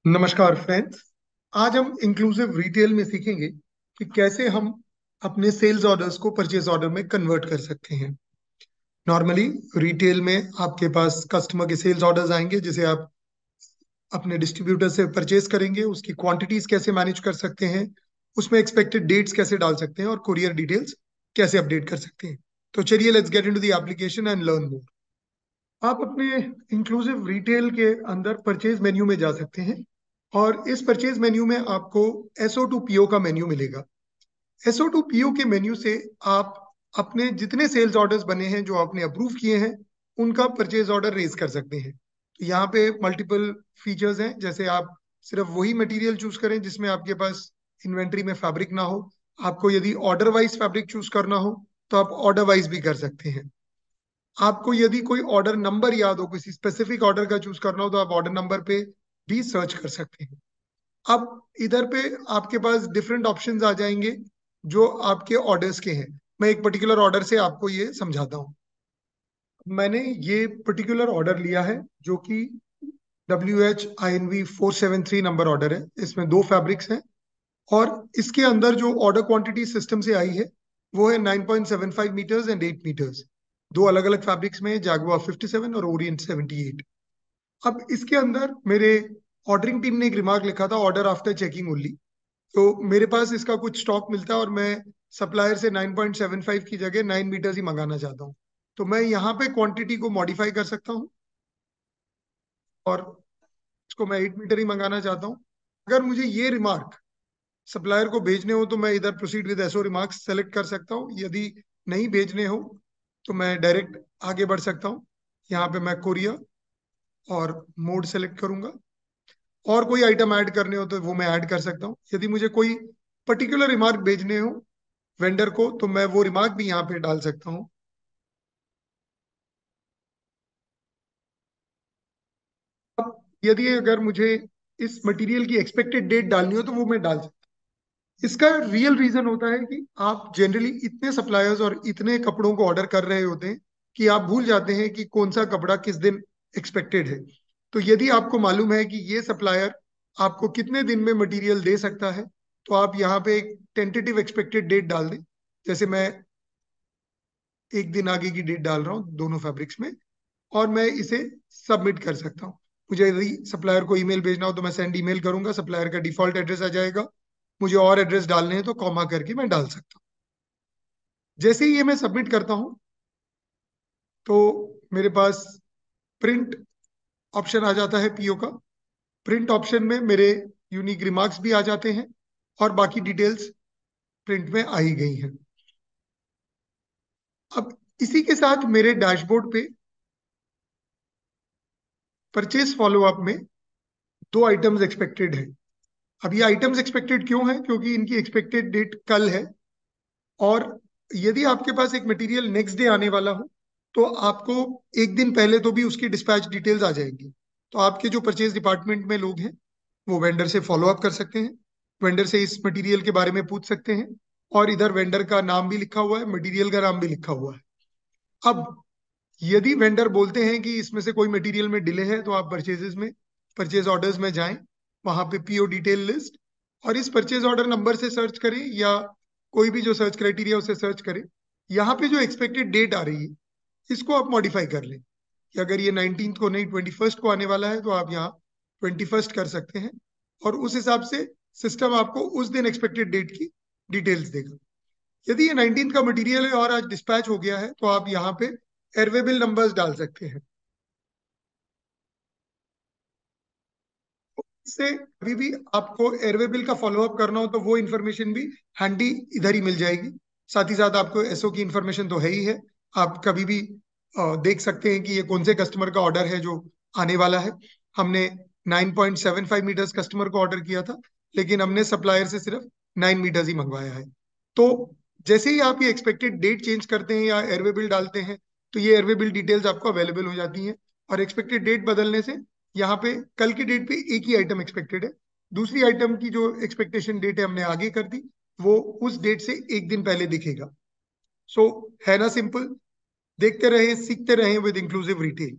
नमस्कार फ्रेंड्स। आज हम इंक्लूसिव रिटेल में सीखेंगे कि कैसे हम अपने सेल्स ऑर्डर्स को परचेज ऑर्डर में कन्वर्ट कर सकते हैं। नॉर्मली रिटेल में आपके पास कस्टमर के सेल्स ऑर्डर्स आएंगे जिसे आप अपने डिस्ट्रीब्यूटर से परचेज करेंगे। उसकी क्वांटिटीज कैसे मैनेज कर सकते हैं, उसमें एक्सपेक्टेड डेट्स कैसे डाल सकते हैं और कुरियर डिटेल्स कैसे अपडेट कर सकते हैं। तो चलिए let's get into the application and learn more. आप अपने इंक्लूसिव रिटेल के अंदर परचेज मेन्यू में जा सकते हैं और इस परचेज मेन्यू में आपको एसओ टू पीओ का मेन्यू मिलेगा। एसओ टू पीओ के मेन्यू से आप अपने जितने सेल्स ऑर्डर्स बने हैं जो आपने अप्रूव किए हैं उनका परचेज ऑर्डर रेज कर सकते हैं। तो यहाँ पे मल्टीपल फीचर्स हैं, जैसे आप सिर्फ वही मटेरियल चूज करें जिसमें आपके पास इन्वेंट्री में फैब्रिक ना हो। आपको यदि ऑर्डर वाइज फैब्रिक चूज करना हो तो आप ऑर्डर वाइज भी कर सकते हैं। आपको यदि कोई ऑर्डर नंबर याद हो, किसी स्पेसिफिक ऑर्डर का चूज करना हो, तो आप ऑर्डर नंबर पे भी सर्च कर सकते हैं। अब इधर पे आपके पास डिफरेंट ऑप्शंस आ जाएंगे जो आपके ऑर्डर्स के हैं। मैं एक पर्टिकुलर ऑर्डर से आपको ये समझाता हूँ। मैंने ये पर्टिकुलर ऑर्डर लिया है जो कि WH INV 473 नंबर ऑर्डर है। इसमें दो फैब्रिक्स हैं और इसके अंदर जो ऑर्डर क्वांटिटी सिस्टम से आई है वो है 9.75 मीटर्स एंड 8 मीटर्स। दो अलग अलग फैब्रिक्स में, जागुआर 57 और ओरिएंट 78। अब इसके अंदर मेरे ऑर्डरिंग टीम ने एक रिमार्क लिखा था, ऑर्डर आफ्टर चेकिंग ओनली। तो मेरे पास इसका कुछ स्टॉक मिलता है और मैं सप्लायर से 9.75 की जगह 9 मीटर्स ही मंगाना चाहता हूँ। तो मैं यहाँ पे क्वांटिटी को मॉडिफाई कर सकता हूँ और इसको मैं 8 मीटर ही मंगाना चाहता हूँ। अगर मुझे ये रिमार्क सप्लायर को भेजने हो तो मैं इधर proceed with SO remarks select कर सकता हूँ। यदि नहीं भेजने हो तो मैं डायरेक्ट आगे बढ़ सकता हूँ। यहाँ पे मैं कोरियर और मोड सेलेक्ट करूंगा और कोई आइटम ऐड करने हो तो वो मैं ऐड कर सकता हूँ। यदि मुझे कोई पर्टिकुलर रिमार्क भेजने हो वेंडर को तो मैं वो रिमार्क भी यहाँ पे डाल सकता हूँ। अब यदि अगर मुझे इस मटेरियल की एक्सपेक्टेड डेट डालनी हो तो वो मैं डाल सकता हूँ। इसका रियल रीजन होता है कि आप जनरली इतने सप्लायर्स और इतने कपड़ों को ऑर्डर कर रहे होते हैं कि आप भूल जाते हैं कि कौन सा कपड़ा किस दिन एक्सपेक्टेड है। तो यदि आपको मालूम है कि ये सप्लायर आपको कितने दिन में मटेरियल दे सकता है तो आप यहाँ पे एक टेंटेटिव एक्सपेक्टेड डेट डाल दें। जैसे मैं एक दिन आगे की डेट डाल रहा हूँ दोनों फैब्रिक्स में और मैं इसे सबमिट कर सकता हूँ। मुझे यदि सप्लायर को ईमेल भेजना हो तो मैं सेंड ईमेल करूंगा, सप्लायर का डिफॉल्ट एड्रेस आ जाएगा। मुझे और एड्रेस डालने हैं तो कॉमा करके मैं डाल सकता हूँ। जैसे ही ये मैं सबमिट करता हूँ तो मेरे पास प्रिंट ऑप्शन आ जाता है पीओ का। प्रिंट ऑप्शन में मेरे यूनिक रिमार्क्स भी आ जाते हैं और बाकी डिटेल्स प्रिंट में आ ही गई हैं। अब इसी के साथ मेरे डैशबोर्ड पे परचेज फॉलोअप में दो आइटम्स एक्सपेक्टेड है। अब ये आइटम्स एक्सपेक्टेड क्यों है? क्योंकि इनकी एक्सपेक्टेड डेट कल है और यदि आपके पास एक मटेरियल नेक्स्ट डे आने वाला हो तो आपको एक दिन पहले तो भी उसकी डिस्पैच डिटेल्स आ जाएंगी। तो आपके जो परचेज डिपार्टमेंट में लोग हैं वो वेंडर से फॉलो अप कर सकते हैं, वेंडर से इस मटेरियल के बारे में पूछ सकते हैं और इधर वेंडर का नाम भी लिखा हुआ है, मटेरियल का नाम भी लिखा हुआ है। अब यदि वेंडर बोलते हैं कि इसमें से कोई मटेरियल में डिले है तो आप परचेजेस में, परचेज ऑर्डर्स में जाएं, वहां पे पीओ डिटेल लिस्ट और इस परचेज ऑर्डर नंबर से सर्च करें या कोई भी जो सर्च क्राइटेरिया उसे सर्च करें। यहाँ पे जो एक्सपेक्टेड डेट आ रही है इसको आप मॉडिफाई कर लें कि अगर ये 19th को नहीं 21st को आने वाला है तो आप यहाँ 21st कर सकते हैं और उस हिसाब से सिस्टम आपको उस दिन एक्सपेक्टेड डेट की डिटेल्स देगा। यदि ये 19th का मटेरियल है और आज डिस्पैच हो गया है तो आप यहाँ पे एयरवेबिल नंबर्स डाल सकते हैं। इससे कभी भी आपको एयरवे बिल का फॉलोअप करना हो तो वो इन्फॉर्मेशन भी हैंडी इधर ही मिल जाएगी। साथ ही साथ आपको एसओ की इन्फॉर्मेशन तो है ही है। आप कभी भी देख सकते हैं कि ये कौन से कस्टमर का ऑर्डर है जो आने वाला है। हमने 9.75 मीटर्स कस्टमर को ऑर्डर किया था लेकिन हमने सप्लायर से सिर्फ 9 मीटर्स ही मंगवाया है। तो जैसे ही आप ये एक्सपेक्टेड डेट चेंज करते हैं या एयरवे बिल डालते हैं तो ये एयरवे बिल डिटेल्स आपको अवेलेबल हो जाती हैं और एक्सपेक्टेड डेट बदलने से यहाँ पे कल की डेट पे एक ही आइटम एक्सपेक्टेड है, दूसरी आइटम की जो एक्सपेक्टेशन डेट है हमने आगे कर दी, वो उस डेट से एक दिन पहले दिखेगा। सो है ना सिंपल। देखते रहे सीखते रहे विद इंक्लूसिव रिटेल।